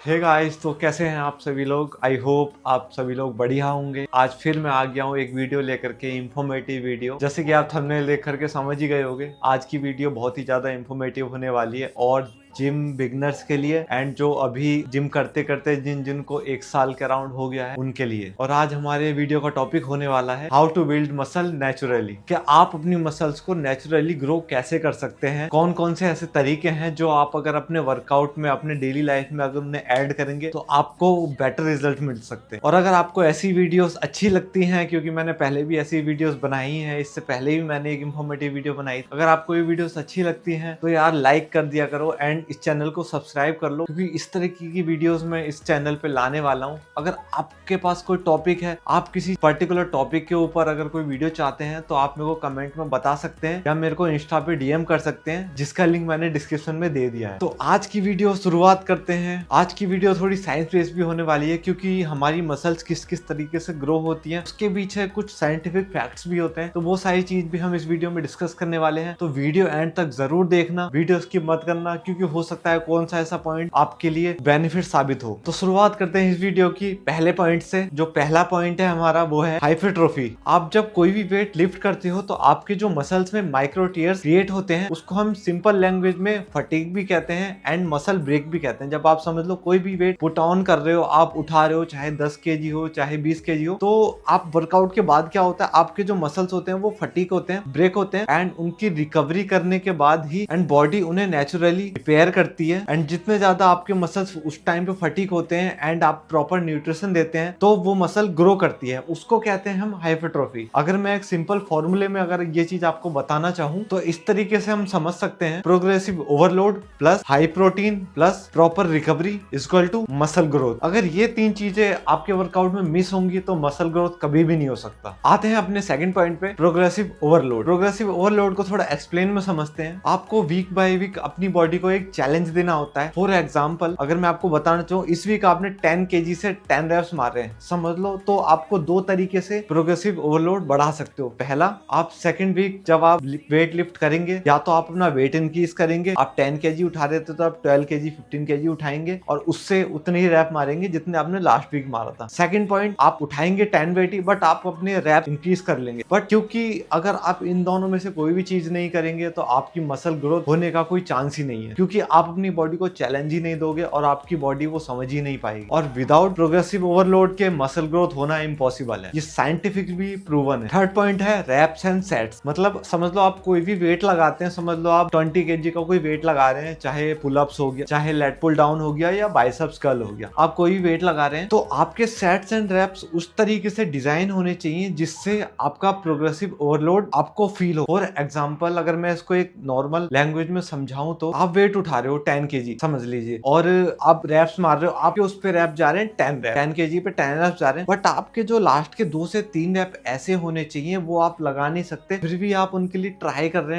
Hey guys, तो कैसे हैं आप सभी लोग। आई होप आप सभी लोग बढ़िया होंगे। आज फिर मैं आ गया हूँ एक वीडियो लेकर के, इंफॉर्मेटिव वीडियो। जैसे कि आप थंबनेल देख करके समझ ही गए होंगे, आज की वीडियो बहुत ही ज्यादा इंफॉर्मेटिव होने वाली है और जिम बिगनर्स के लिए एंड जो अभी जिम करते करते जिनको 1 साल के अराउंड हो गया है उनके लिए। और आज हमारे वीडियो का टॉपिक होने वाला है how to build muscle naturally. क्या आप अपनी मसल्स को नेचुरली ग्रो कैसे कर सकते हैं, कौन कौन से ऐसे तरीके हैं जो आप अगर अपने वर्कआउट में, अपने डेली लाइफ में अगर उन्हें ऐड करेंगे तो आपको बेटर रिजल्ट मिल सकते हैं। और अगर आपको ऐसी वीडियोस अच्छी लगती हैं, क्योंकि मैंने पहले भी ऐसी वीडियोस बनाई हैं, इससे पहले भी मैंने एक इंफॉर्मेटिव वीडियो बनाई, अगर आपको ये वीडियोस अच्छी लगती हैं तो यार लाइक कर दिया करो एंड इस चैनल को सब्सक्राइब कर लो, क्योंकि इस तरह की वीडियोस मैं इस चैनल पे लाने वाला हूँ। अगर आपके पास कोई टॉपिक है, आप किसी पर्टिकुलर टॉपिक के ऊपर अगर कोई वीडियो चाहते हैं तो आप मेरे को कमेंट में बता सकते हैं या मेरे को इंस्टा पे डीएम कर सकते हैं, जिसका लिंक मैंने डिस्क्रिप्शन में दे दिया है। तो आज की वीडियो शुरुआत करते हैं। आज की वीडियो थोड़ी साइंस बेस्ड भी होने वाली है, क्योंकि हमारी मसल्स किस किस तरीके से ग्रो होती हैं उसके पीछे कुछ साइंटिफिक फैक्ट्स भी होते हैं। तो वो सारी चीज भी हम इस वीडियो में डिस्कस करने वाले हैं। तो वीडियो एंड तक जरूर देखना, वीडियो स्किप मत करना, क्योंकि हो सकता है कौन सा ऐसा पॉइंट आपके लिए बेनिफिट साबित हो। तो शुरुआत करते हैं इस वीडियो की पहले पॉइंट से। जो पहला पॉइंट है हमारा वो है हाइपरट्रोफी। आप जब कोई भी वेट लिफ्ट करते हो तो आपके जो मसल्स में माइक्रो टीयर्स क्रिएट होते हैं, उसको हम सिंपल लैंग्वेज में फटीग भी कहते हैं एंड मसल ब्रेक भी कहते हैं। जब आप समझ लो कोई भी वेट पुट ऑन कर रहे हो, आप उठा रहे हो, चाहे 10 केजी हो चाहे 20 केजी हो, तो आप वर्कआउट के बाद क्या होता है, आपके जो मसल्स होते हैं वो फटीग होते हैं, ब्रेक होते हैं एंड उनकी रिकवरी करने के बाद ही एंड बॉडी उन्हें नेचुरली रिपेयर करती है। एंड जितने ज्यादा आपके मसल्स उस टाइम पे फटीग होते हैं एंड आप प्रॉपर न्यूट्रिशन देते हैं तो वो मसल ग्रो करती है, उसको कहते हैं हम हाइपरट्रोफी। अगर मैं एक सिंपल फॉर्मूले में अगर ये चीज आपको बताना चाहूँ तो इस तरीके से हम समझ सकते हैं, progressive overload plus high protein plus proper recovery equal to muscle growth. अगर ये तीन चीजें आपके वर्कआउट में मिस होंगी तो मसल ग्रोथ कभी भी नहीं हो सकता। आते हैं अपने सेकंड पॉइंट पे, प्रोग्रेसिव ओवरलोड। प्रोग्रेसिव ओवरलोड को थोड़ा एक्सप्लेन में समझते हैं। आपको वीक बाय वीक अपनी बॉडी को एक चैलेंज देना होता है। फॉर एग्जाम्पल अगर मैं आपको बताना चाहूँ, इस वीक आपने 10 केजी से 10 रेप्स मार रहे हैं समझ लो, तो आपको दो तरीके से प्रोग्रेसिव ओवरलोड बढ़ा सकते हो। पहला, आप सेकंड वीक जब आप वेट लिफ्ट करेंगे, या तो आप अपना वेट इंक्रीज करेंगे, आप 10 केजी उठा रहे थे तो आप 12 केजी 15 केजी उठाएंगे और उससे उतने ही रैप मारेंगे जितने आपने लास्ट वीक मारा था। सेकंड पॉइंट, आप उठाएंगे 10 वेट ही बट आप अपने रैप इंक्रीज कर लेंगे। बट क्योंकि अगर आप इन दोनों में से कोई भी चीज नहीं करेंगे तो आपकी मसल ग्रोथ होने का कोई चांस ही नहीं है, क्योंकि आप अपनी बॉडी को चैलेंज ही नहीं दोगे और आपकी बॉडी वो समझ ही नहीं पाएगी। और विदाउट प्रोग्रेसिव ओवरलोड के मसल ग्रोथ होना इम्पॉसिबल है, ये साइंटिफिक भी प्रूवन है। थर्ड पॉइंट है रैप्स एंड सेट्स। मतलब समझ लो आप कोई भी वेट लगाते हैं, समझ लो आप 20 केजी का कोई वेट लगा रहे हैं, चाहे पुलअप्स हो गया, चाहे लेट पुल डाउन हो गया या बाइसेप्स कर्ल हो गया, आप कोई भी वेट लगा रहे हैं तो आपके सेट्स एंड रैप्स उस तरीके से डिजाइन होने चाहिए जिससे आपका प्रोग्रेसिव ओवरलोड आपको फील हो। फॉर एग्जांपल अगर मैं इसको एक नॉर्मल लैंग्वेज में समझाऊं तो आप वेट उठा रहे हो 10 केजी समझ लीजिए, और आप रैप्स मार रहे हो, आपके उस पे रैप जा रहे हैं 10 रैप, 10 केजी पे 10 रैप जा रहे हैं, बट आपके जो लास्ट के 2 से 3 रैप ऐसे होने चाहिए वो आप लगा नहीं सकते, फिर भी आप उनके लिए ट्राई कर रहे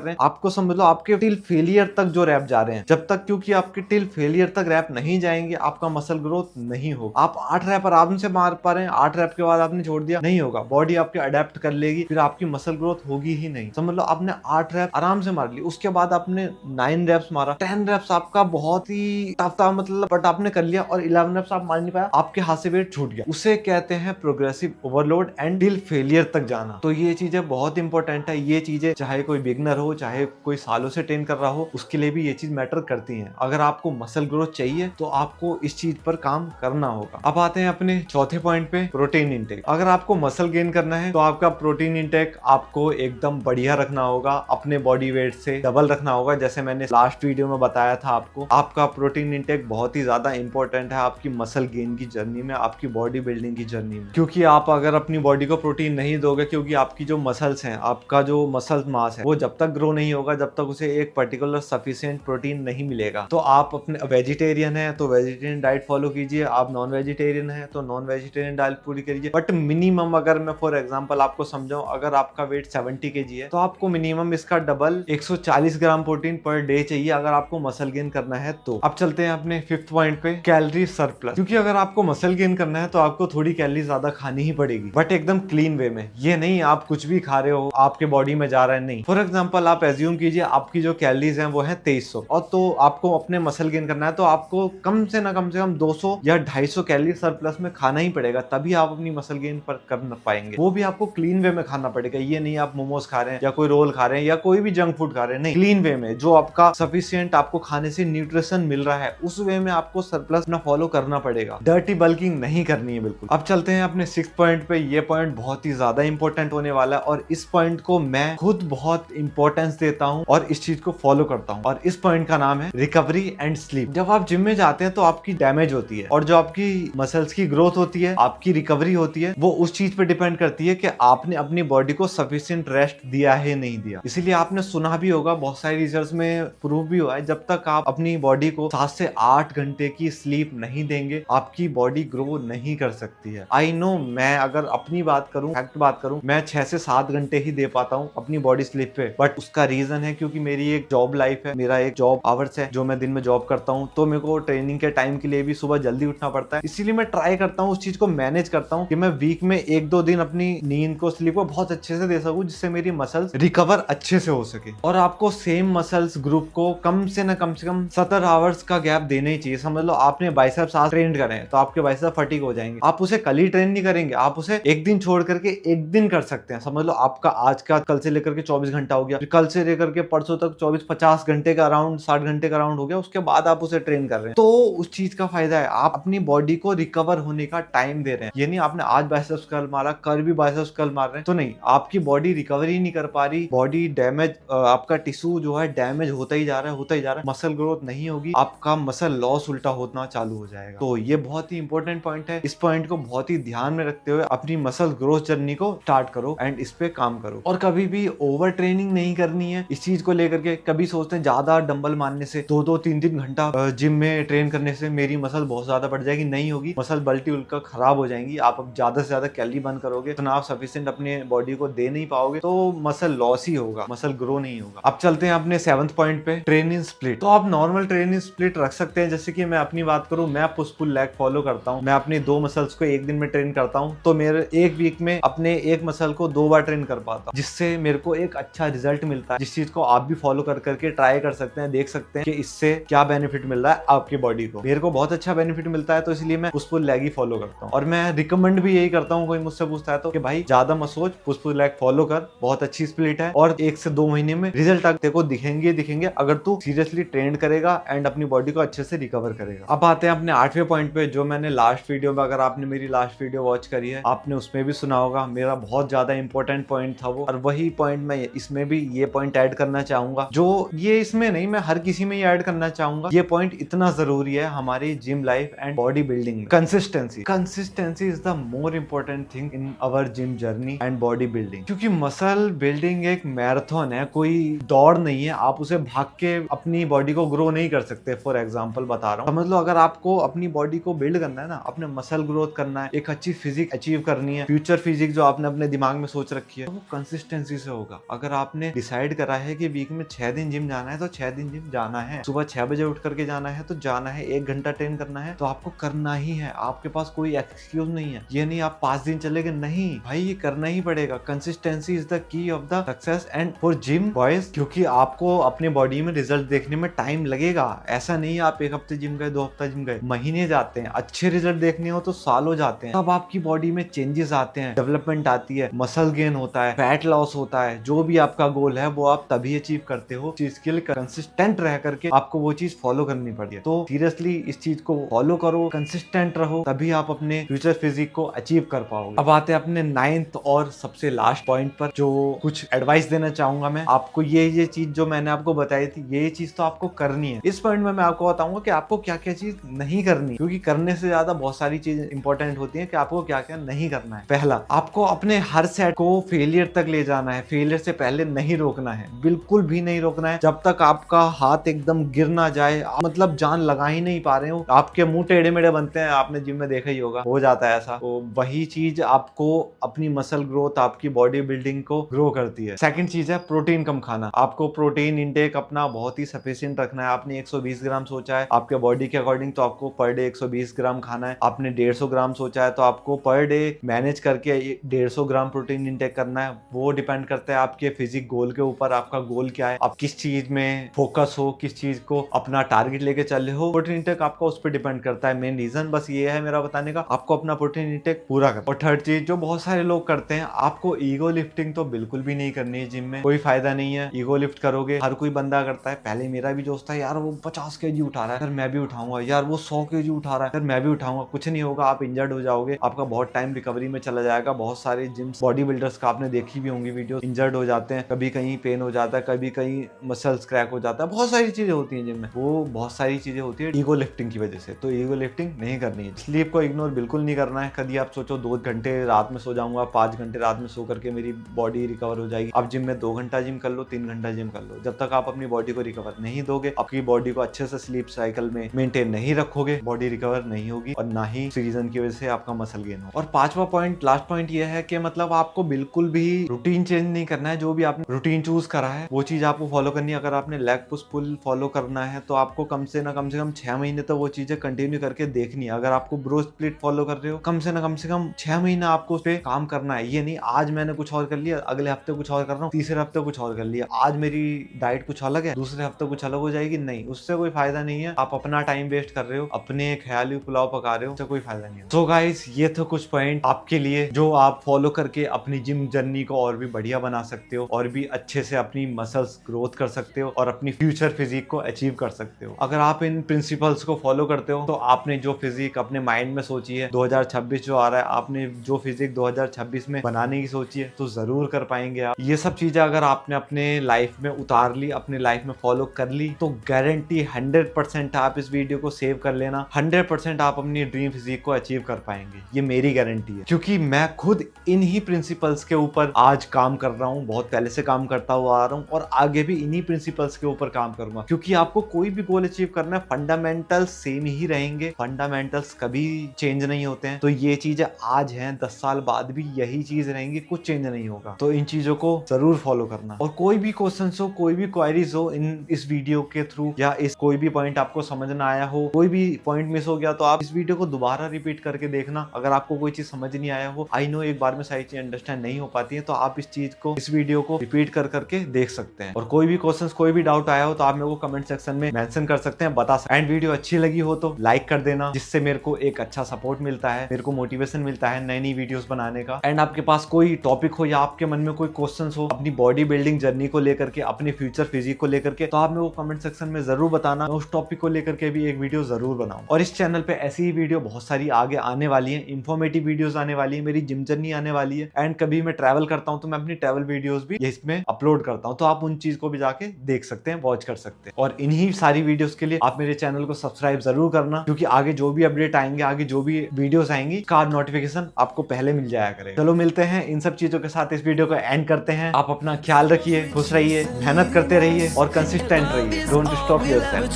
हैं। आपको समझ लो आपके टिल फेलियर तक जो रैप जा रहे हैं, जब तक क्योंकि आपके टिल फेलियर तक रैप नहीं जाएंगे आपका मसल ग्रोथ नहीं होगा। आप 8 रैप आराम से मार पा रहे हैं, 8 रैप के बाद आपने छोड़ दिया, नहीं होगा, बॉडी आपके अडेप्ट कर लेगी, फिर आपकी मसल ग्रोथ होगी ही नहीं। समझ लो आपने 8 रैप आराम से मार ली, उसके बाद आपने 9 रैप्स मारा, 10 रैप्स आपका बहुत ही टफ था मतलब, बट आपने कर लिया, और 11 रैप्स आप मार नहीं पाया, आपके हाथ से वेट छूट गया। उसे कहते हैं progressive overload and till failure तक जाना। तो ये चीजें बहुत इंपॉर्टेंट है। ये चीजें चाहे कोई बिगनर हो, चाहे कोई सालों से ट्रेन कर रहा हो, उसके लिए भी ये चीज मैटर करती है। अगर आपको मसल ग्रोथ चाहिए तो आपको इस चीज पर काम करना होगा। अब आते हैं अपने चौथे पॉइंट पे, प्रोटीन इंटेक। अगर आपको मसल गेन करना है तो आपका प्रोटीन इंटेक आपको एकदम बढ़िया रखना होगा, अपने बॉडी वेट से डबल रखना होगा। जैसे मैंने लास्ट वीडियो में बताया था आपको, आपका प्रोटीन इंटेक बहुत ही ज्यादा इंपॉर्टेंट है आपकी मसल गेन की जर्नी में, आपकी बॉडी बिल्डिंग की जर्नी में। क्योंकि आप अगर अपनी बॉडी को प्रोटीन नहीं दोगे, क्योंकि आपकी जो मसल्स हैं, आपका जो मसल मास है, वो जब तक ग्रो नहीं होगा जब तक उसे एक पर्टिकुलर सफिशिएंट प्रोटीन नहीं मिलेगा। तो आप अपने वेजिटेरियन है तो वेजिटेरियन डाइट फॉलो कीजिए, आप नॉन वेजिटेरियन है तो नॉन वेजिटेरियन डाइट पूरी करिए। बट मिनिमम अगर मैं फॉर एग्जांपल आपको समझाऊं, अगर आपका वेट 70 केजी है तो आपको मिनिमम इसका double 140 gram protein per day चाहिए, अगर आपको मसल गेन करना है तो। अब चलते हैं अपने 5th पॉइंट पे, कैलोरी सरप्लस। क्योंकि अगर आपको मसल गेन करना है तो आपको थोड़ी कैलोरी ज्यादा खानी ही पड़ेगी, बट एकदम क्लीन वे में। ये नहीं आप कुछ भी खा रहे हो आपके बॉडी में जा रहा है, नहीं। फॉर एग्जाम्पल आप एज्यूम कीजिए आपकी जो कैलोरीज है वो है 2300, और तो आपको अपने मसल गेन करना है तो आपको कम से कम 200 या 250 कैलोरी सरप्लस में खाना ही पड़ेगा, तभी आप अपनी मसल गेन पर कर पाएंगे। वो भी आपको क्लीन वे में खाना पड़ेगा। ये नहीं आप मोमोज खा रहे हैं या कोई रोल खा रहे हैं या कोई भी जंक फूड खा रहे हैं, नहीं, क्लीन वे में जो आपका सफिशिएंट आपको खाने से न्यूट्रिशन मिल रहा है उस वे में आपको सरप्लस अपना फॉलो करना पड़ेगा। डर्टी बल्किंग नहीं करनी है बिल्कुल। अब चलते हैं अपने 6th पॉइंट पे। ये पॉइंट बहुत ही ज्यादा इंपॉर्टेंट होने वाला है और इस पॉइंट को मैं खुद बहुत इंपॉर्टेंस देता हूँ और इस चीज को फॉलो करता हूँ, और इस पॉइंट का नाम है रिकवरी एंड स्लीप। जब आप जिम में जाते हैं तो आपकी डैमेज होती है और जो आपकी मसल्स की ग्रोथ होती है, आपकी रिकवरी होती है, वो उस चीज पे डिपेंड करती है कि आपने अपनी बॉडी को सफिशिएंट रेस्ट दिया है नहीं दिया। इसीलिए आपने सुना भी होगा, बहुत सारी रिसर्च में प्रूव भी हुआ है, जब तक आप अपनी बॉडी को 7 से 8 घंटे की स्लीप नहीं देंगे आपकी बॉडी ग्रो नहीं कर सकती है। आई नो, मैं अगर अपनी बात करूं, फैक्ट बात करूं, मैं 6 से 7 घंटे ही दे पाता हूं अपनी बॉडी स्लीप पे, बट उसका रीजन है क्योंकि मेरी एक जॉब लाइफ है, मेरा एक जॉब आवर्स है जो मैं दिन में जॉब करता हूं, तो मेरे को ट्रेनिंग के टाइम के लिए भी सुबह जल्दी उठना पड़ता है। इसीलिए मैं ट्राई करता हूं, उस चीज को मैनेज करता हूं कि मैं वीक में 1-2 दिन अपनी नींद को, स्लीप को बहुत अच्छे से दे सकूं, जिससे मेरी मसल्स रिकवर अच्छे से हो सके। और आपको सेम मसल्स ग्रुप को कम से कम 70 आवर्स का गैप देना ही चाहिए। समझ लो आपने बाइसेप्स आज ट्रेन करें तो आपके बाइसेप फटीग हो जाएंगे, आप उसे कल ही ट्रेन नहीं करेंगे, आप उसे एक दिन छोड़ करके एक दिन कर सकते हैं। समझ लो आपका आज का कल से लेकर के 24 घंटा हो गया, फिर कल से लेकर के परसों तक 24-50 घंटे का अराउंड 60 घंटे का अराउंड हो गया, उसके बाद आप उसे ट्रेन कर रहे हैं, तो उस चीज का फायदा है, आप अपनी बॉडी को रिकवर होने का टाइम दे रहे हैं। ये नहीं आपने आज बाइसेप्स कर्ल मारा, कल भी बाइसेप्स कर्ल मार रहे हैं, तो नहीं, आपकी बॉडी रिकवरी नहीं कर पा रही, बॉडी डैमेज, आपका टिश्यू जो है डैमेज होता ही जा रहा है, मसल ग्रोथ नहीं होगी, आपका मसल लॉस उल्टा होना चालू हो जाएगा। तो ये बहुत ही इंपॉर्टेंट पॉइंट है, इस पॉइंट को बहुत ही ध्यान में रखते हुए अपनी मसल ग्रोथ जर्नी को स्टार्ट करो एंड इस पे काम करो। और कभी भी ओवर ट्रेनिंग नहीं करनी है इस चीज को लेकर के। कभी सोचते हैं ज्यादा डंबल मारने से, 2-3 घंटा जिम में ट्रेन करने से मेरी मसल बहुत ज्यादा बढ़ जाएगी, नहीं होगी, मसल बल्टी उल्का खराब हो जाएंगी। आप अब ज्यादा से ज्यादा कैलोरी बर्न करोगे तो आप सफिशिएंट अपने बॉडी को दे नहीं पाओगे, तो मसल लॉस ही होगा, मसल ग्रो नहीं होगा। अब चलते हैं अपने 7th पॉइंट पे, ट्रेनिंग स्प्लिट। तो आप नॉर्मल ट्रेनिंग स्प्लिट रख सकते हैं। जैसे कि मैं अपनी बात करूं, मैं पुश पुल लेग फॉलो करता हूं, मैं अपनी 2 मसल्स को एक दिन में ट्रेन करता हूं, तो मेरे एक वीक में अपने एक मसल को 2 बार ट्रेन कर पाता हूं, जिससे मेरे को एक अच्छा रिजल्ट मिलता है, जिस चीज को आप भी फॉलो कर करके ट्राई कर सकते हैं, देख सकते हैं कि इससे क्या बेनिफिट मिल रहा है आपकी बॉडी को। मेरे को बहुत अच्छा बेनिफिट मिलता है, तो इसलिए मैं पुश पुल लेग ही फॉलो करता हूँ। और मैं रिकमेंड भी यही करता हूँ, कोई मुझसे पूछता है तो, कि भाई ज्यादा मत सोच, पुश पुल लेग फॉलो कर, बहुत अच्छी स्प्लिट है और 1 से 2 महीने में रिजल्ट तेरे को दिखेंगे अगर तू सीरियसली ट्रेन करेगा एंड अपनी बॉडी को अच्छे से रिकवर करेगा। अब आते हैं अपने 8वें पॉइंट पे, जो मैंने लास्ट वीडियो में, अगर आपने मेरी लास्ट वीडियो वॉच करी है आपने उसमें भी सुना होगा, मेरा बहुत ज्यादा इंपॉर्टेंट पॉइंट था वो, और वही पॉइंट मैं इसमें भी ये पॉइंट ऐड करना चाहूंगा, जो ये इसमें नहीं, मैं हर किसी में ये ऐड करना चाहूंगा। ये पॉइंट इतना जरूरी है हमारी gym life and body building में। Consistency is the more important thing in our gym journey and body building. क्योंकि मसल बिल्डिंग एक मैराथन है, कोई दौड़ नहीं है, आप उसे भाग के अपनी बॉडी को ग्रो नहीं कर सकते। फॉर एग्जांपल बता रहा हूँ, समझ लो अगर आपको अपनी बॉडी को बिल्ड करना है ना, अपने मसल ग्रोथ करना है, एक अच्छी फिजिक अचीव करनी है, फ्यूचर फिजिक जो आपने अपने दिमाग में सोच रखी है, तो वो कंसिस्टेंसी से होगा। अगर आपने डिसाइड करा है कि वीक में 6 दिन जिम जाना है तो 6 दिन जिम जाना है, सुबह 6 बजे उठ करके जाना है तो जाना है, 1 घंटा ट्रेन करना है तो आपको करना ही है, आपके पास कोई एक्सक्यूज नहीं है। ये नहीं आप 5 दिन चले गए, नहीं भाई, ये करना ही पड़ेगा। Consistency is the key of the success and for gym boys, क्योंकि आपको अपने बॉडी में रिजल्ट देखने में टाइम लगेगा। ऐसा नहीं आप 1 हफ्ते जिम गए, 2 हफ्ता जिम गए, महीने जाते हैं। अच्छे रिजल्ट देखने हो तो सालों जाते हैं। तब आपकी बॉडी में चेंजेस आते हैं, डेवलपमेंट आती है, मसल गेन होता है, फैट लॉस होता है। जो भी आपका गोल है वो आप तभी अचीव करते हो, चीज के लिए कंसिस्टेंट रह करके आपको वो चीज फॉलो करनी पड़ती है। तो सीरियसली इस चीज को फॉलो करो, कंसिस्टेंट रहो, तभी आप अपने फ्यूचर फिजिक को अचीव कर पाओगे। अब आते हैं अपने 9th और सबसे लास्ट पॉइंट पर, जो कुछ एडवाइस देना चाहूंगा मैं आपको। ये चीज जो मैंने आपको बताई थी, ये चीज तो आपको करनी है। इस पॉइंट में मैं आपको बताऊंगा कि आपको क्या क्या चीज नहीं करनी, क्योंकि करने से ज्यादा बहुत सारी चीज इंपॉर्टेंट होती है कि आपको क्या क्या नहीं करना है। पहला, आपको अपने हर सेट को फेलियर तक ले जाना है, फेलियर से पहले नहीं रोकना है, बिल्कुल भी नहीं रोकना है। जब तक आपका हाथ एकदम गिर ना जाए, मतलब जान लगा ही नहीं पा रहे हो, आपके मुंह टेढ़े मेढ़े बनते हैं, आपने जिम में देखा ही होगा, हो जाता है ऐसा। तो वही चीज आपको अपनी मसल ग्रोथ, आपकी बॉडी बिल्डिंग को ग्रो करती है। सेकंड चीज है प्रोटीन कम खाना। आपको प्रोटीन इंटेक अपना बहुत बहुत ही सफिशिएंट रखना है। आपने 120 ग्राम सोचा है आपके बॉडी के अकॉर्डिंग, तो आपको पर डे 120 ग्राम खाना है। आपने 150 ग्राम सोचा है तो आपको पर डे मैनेज करके 150 ग्राम प्रोटीन इंटेक करना है। वो डिपेंड करता है आपके फिजिक गोल के ऊपर। आपका गोल क्या है, आप किस चीज में फोकस हो, किस चीज को अपना टारगेट लेके चल रहे हो। प्रोटीन इंटेक आपका उस पर डिपेंड करता है। मेन रीजन बस ये है मेरा बताने का, आपको अपना प्रोटीन इंटेक पूरा करना। और थर्ड चीज जो बहुत सारे लोग करते हैं, आपको ईगो लिफ्टिंग तो बिल्कुल भी नहीं करनी है। जिम में कोई फायदा नहीं है। ईगो लिफ्ट करोगे, हर कोई बंदा करता है। पहले मेरा भी दोस्त था, यार वो 50 केजी उठा रहा है, फिर मैं भी उठाऊंगा। यार वो 100 केजी उठा रहा है, फिर मैं भी उठाऊंगा। कुछ नहीं होगा, आप इंजर्ड हो जाओगे, आपका बहुत टाइम रिकवरी में चला जाएगा। बहुत सारे जिम बॉडी बिल्डर्स का आपने देखी भी होंगी वीडियो, इंजर्ड हो जाते हैं, कभी कहीं पेन हो जाता है, कभी कहीं मसल्स क्रैक हो जाता है। बहुत सारी चीजें होती हैं जिम में, वो बहुत सारी चीजें होती है ईगो लिफ्टिंग की वजह से। तो ईगो लिफ्टिंग नहीं करनी है। स्लीप को इग्नोर बिल्कुल नहीं करना है। कभी आप सोचो 2 घंटे रात में सो जाऊंगा, 5 घंटे रात में सो करके मेरी बॉडी रिकवर हो जाएगी। आप जिम में 2 घंटा जिम कर लो, 3 घंटा जिम कर लो, जब तक आप अपनी बॉडी को रिकवर नहीं दोगे, आपकी बॉडी को अच्छे से स्लीप साइकिल में मेंटेन नहीं रखोगे, बॉडी रिकवर नहीं होगी और ना ही सीजन की वजह से आपका मसल गेन हो। और 5वां पॉइंट, लास्ट पॉइंट ये है कि मतलब आपको बिल्कुल भी रूटीन चेंज नहीं करना है। जो भी आपने रूटीन चूज करा है वो चीज आपको फॉलो करनी है। अगर आपने लेग पुश पुल फॉलो करना है तो आपको कम से कम 6 महीने तो वो चीजें कंटिन्यू करके देखनी है। अगर आपको ब्रो स्प्लिट फॉलो कर रहे हो, कम से कम 6 महीना आपको उस पर काम करना है। ये नहीं आज मैंने कुछ और कर लिया, अगले हफ्ते कुछ और कर रहा हूँ, तीसरे हफ्ते कुछ और कर लिया, आज मेरी डाइट कुछ अलग है, दूसरे हफ्ते कुछ अलग हो जाएगी। नहीं, उससे कोई फायदा नहीं है। आप अपना टाइम वेस्ट कर रहे हो, अपने ख्याली पुलाव पका रहे हो, उससे कोई फायदा नहीं है। सो गाइस, ये तो कुछ पॉइंट आपके लिए जो आप फॉलो करके अपनी जिम जर्नी को और भी बढ़िया बना सकते हो, और भी अच्छे से अपनी मसल्स ग्रोथ कर सकते हो और अपनी फ्यूचर फिजिक को अचीव कर सकते हो। अगर आप इन प्रिंसिपल्स को फॉलो करते हो तो आपने जो फिजिक अपने माइंड में सोची है, 2026 जो आ रहा है, आपने जो फिजिक 2026 में बनाने की सोची है, तो जरूर कर पाएंगे आप। ये सब चीजें अगर आपने अपने लाइफ में उतार ली, अपने लाइफ में फॉलो कर ली, तो गारंटी 100% आप इस वीडियो को सेव कर लेना, 100% आप अपनी ड्रीम फिजिक को अचीव कर पाएंगे। ये मेरी गारंटी है, क्योंकि मैं खुद इन ही प्रिंसिपल्स के ऊपर आज काम कर रहा हूँ, बहुत पहले से काम करता हुआ आ रहा हूँ और आगे भी इन्हीं प्रिंसिपल्स के ऊपर काम करूंगा। क्योंकि आपको कोई भी गोल अचीव करना है, फंडामेंटल्स सेम ही रहेंगे, फंडामेंटल्स कभी चेंज नहीं होते हैं। तो ये चीजें आज हैं, 10 साल बाद भी यही चीज रहेंगी, कुछ चेंज नहीं होगा। तो इन चीजों को जरूर फॉलो करना। और कोई भी क्वेश्चन हो, कोई भी क्वेरीज हो इस वीडियो के थ्रू, या इस कोई भी पॉइंट आपको समझ ना आया हो, कोई भी पॉइंट मिस हो गया, तो आप इस वीडियो को दोबारा रिपीट करके देखना। अगर आपको कोई चीज समझ नहीं आया हो, आई नो एक बार में सारी चीज अंडरस्टैंड नहीं हो पाती है, तो आप इस चीज को, इस वीडियो को रिपीट कर करके देख सकते हैं। और कोई भी क्वेश्चन, कोई भी डाउट आया हो तो आप मेरे को कमेंट सेक्शन में मेंशन कर सकते हैं, बता सकते हैं। एंड वीडियो अच्छी लगी हो तो लाइक कर देना, जिससे मेरे को एक अच्छा सपोर्ट मिलता है, मेरे को मोटिवेशन मिलता है नई नई वीडियोस बनाने का। एंड आपके पास कोई टॉपिक हो या आपके मन में कोई क्वेश्चन हो अपनी बॉडी बिल्डिंग जर्नी को लेकर के, अपने फ्यूचर फिजिक को लेकर के, तो आप मेरे को कमेंट सेक्शन में जरूर बताना। मैं उस टॉपिक को लेकर के भी एक वीडियो जरूर बनाऊं। और इस चैनल पे ऐसी ही वीडियो बहुत सारी आगे आने वाली है, इंफॉर्मेटिव वीडियोस आने वाली है, मेरी जिम जर्नी आने वाली है। एंड कभी मैं ट्रैवल करता हूं तो मैं अपनी ट्रैवल वीडियोस भी इसमें अपलोड करता हूं, तो आप उन चीज को भी जाके देख सकते हैं, वॉच कर सकते हैं। और इन्हीं सारी वीडियोस के लिए आप मेरे चैनल को सब्सक्राइब जरूर करना, क्योंकि आगे जो भी अपडेट आएंगे, आगे जो भी वीडियोस आएंगी, का नोटिफिकेशन आपको पहले मिल जाया करेगा। चलो मिलते हैं इन सब चीजों के साथ, इस वीडियो को एंड करते हैं। आप अपना ख्याल रखिए, खुश रहिए, मेहनत करते रहिए और कंसिस्टेंट रहिए। Don't stop yourself.